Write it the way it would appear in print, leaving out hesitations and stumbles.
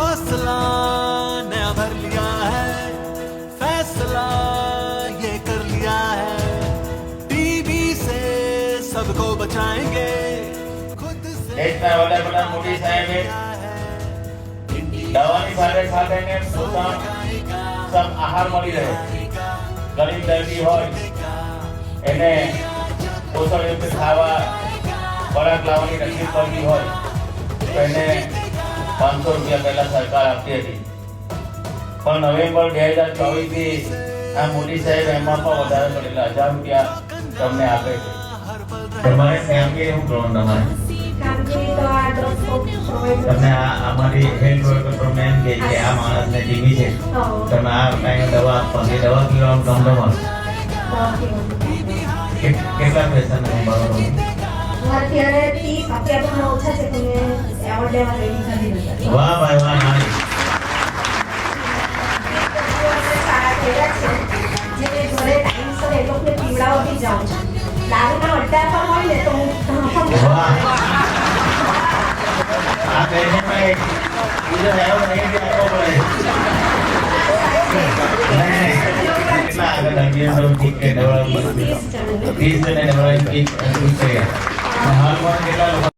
हौसला नया भर लिया है, फैसला ये कर लिया है, टीबी से सबको बचाएंगे खुद से। देशના વડાપ્રધાન મોદી સાહેબે દવાની સાથે સાથે ને પોષણ સબ આહાર મળી રહે, ગરીબ દર્દી હોય એને પોષણયુક્ત ખાવા ખોરાક લાવવાની રસીદ પડતી હોય તો એને 500 રૂપિયા પહેલા સરકાર આપતી હતી, પણ નવેમ્બર 2024 થી આ મોદી સાહેબ એમાં પણ વધારે કરેલા 1000 રૂપિયા તમને આપે છે। તમારે કામગીરી શું કરવાનું તમારે તમને અમારી હેલ્થ વર્કર તમે એમ કે આ માણસને ટીબી છે તમે આ ટાઈમે દવા આપવાની દવા પીવાનું ગમ તમારું કેટલા પૈસા ને અત્યારે 30 અત્યારે પણ ઓછા છે તમે એવોર્ડ લેવા રેડી કરી દીધા। વાહ ભાઈ વાહ નાની સારા થયા છે જે ઘરે ટાઈમસર એ લોકોને પીવડાવતી જાઉં છું, દારૂના અડ્ડા પર હોય ને તો હું વાહ આ બેને ભાઈ બીજો હેરો નહીં કે આપો પડે કેટલા આગળ અગિયાર સૌ ઠીક કે ડેવલપ 30 જણે ડેવલપ એક હાલમાં કેટલા લોકો